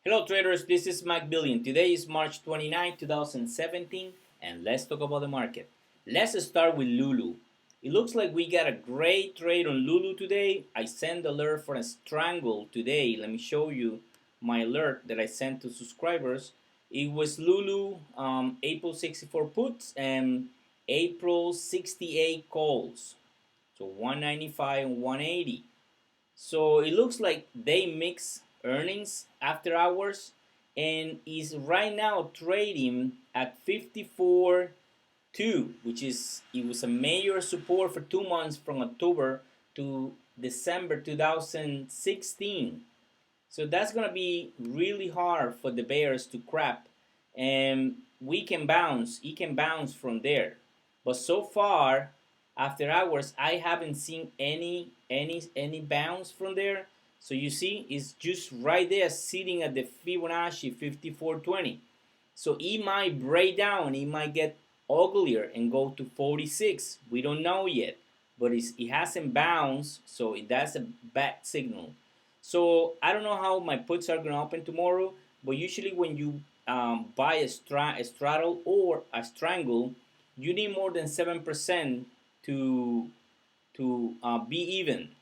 Hello traders, this is Mike Billion. Today is March 29, 2017, and let's talk about the market. Let's start with LULU. It looks like we got a great trade on LULU today. I sent alert for a strangle today. Let me show you my alert that I sent to subscribers. It was LULU April 64 puts and April 68 calls. So 195 and 180. So it looks like they mix earnings after hours and is right now trading at 54.2, which is it was a major support for 2 months from October to December 2016. So that's gonna be really hard for the bears to crap, and we can bounce. It can bounce from there, but so far, after hours, I haven't seen any bounce from there. So you see, it's just right there, sitting at the Fibonacci 54.20. So it might break down. It might get uglier and go to 46. We don't know yet, but it hasn't bounced, so that's a bad signal. So I don't know how my puts are gonna open tomorrow, but usually when you buy a straddle or a strangle, you need more than 7% to be even.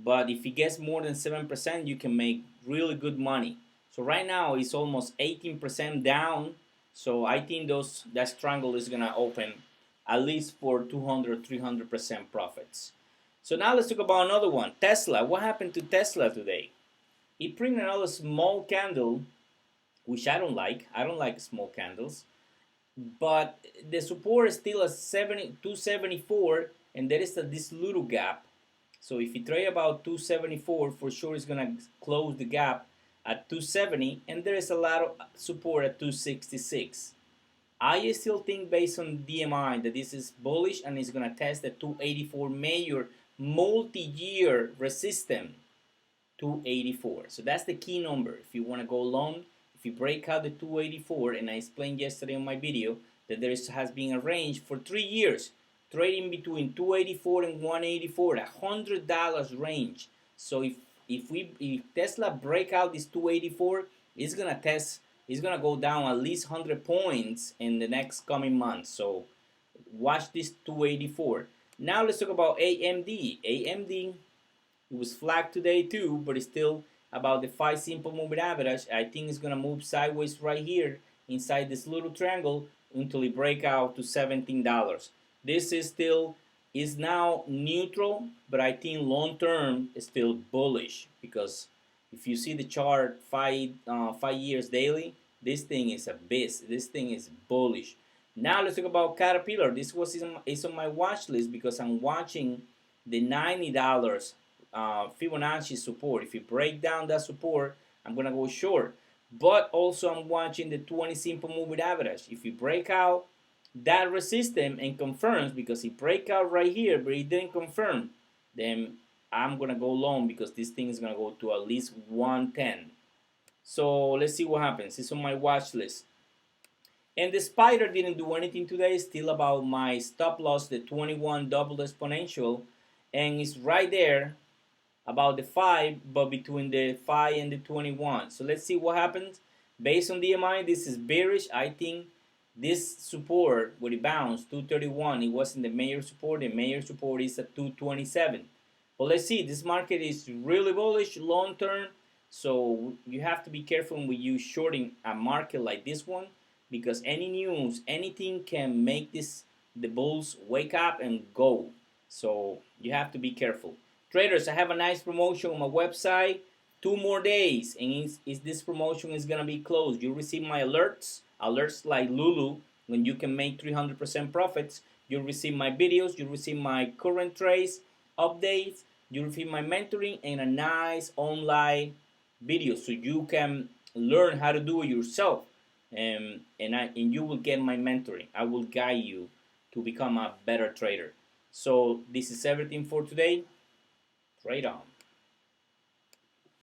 But if it gets more than 7%, you can make really good money. So right now it's almost 18% down. So I think that strangle is gonna open at least for 200, 300% profits. So now let's talk about another one, Tesla. What happened to Tesla today? It printed another small candle, which I don't like. I don't like small candles. But the support is still at 274, and there is this little gap. So if you trade about 274, for sure it's gonna close the gap at 270, and there is a lot of support at 266. I still think, based on DMI, that this is bullish and it's gonna test the 284 major multi-year resistance. 284. So that's the key number if you want to go long. If you break out the 284, and I explained yesterday on my video that has been a range for 3 years trading between 284 and 184, $100 range. So if Tesla break out this 284, it's gonna go down at least 100 points in the next coming months. So watch this 284. Now let's talk about AMD. AMD, it was flagged today too, but it's still about the 5 simple moving average. I think it's gonna move sideways right here inside this little triangle until it break out to $17. This is now neutral, but I think long term is still bullish, because if you see the chart 5 years daily, this thing is a beast. This thing is bullish. Now let's talk about Caterpillar. This is on my watch list because I'm watching the $90 Fibonacci support. If you break down that support, I'm gonna go short. But also I'm watching the 20 simple moving average. If you break out that resistance and confirms, because it break out right here but it didn't confirm, then I'm gonna go long, because this thing is gonna go to at least 110. So let's see what happens. It's on my watch list. And the spider didn't do anything today. Still about my stop loss, the 21 double exponential, and it's right there about the 5, but between the 5 and the 21. So let's see what happens. Based on DMI, this is bearish. I think this support, when it bounced 231, it wasn't the major support. The major support is at 227. But let's see, this market is really bullish long term. So you have to be careful when you shorting a market like this one, because any news, anything can make the bulls wake up and go. So you have to be careful. Traders, I have a nice promotion on my website. 2 more days, and this promotion is gonna be closed. You receive my alerts like LULU, when you can make 300% profits. You'll receive my videos, you'll receive my current trades, updates, you'll receive my mentoring, and a nice online video so you can learn how to do it yourself. And you will get my mentoring. I will guide you to become a better trader. So this is everything for today. Trade on.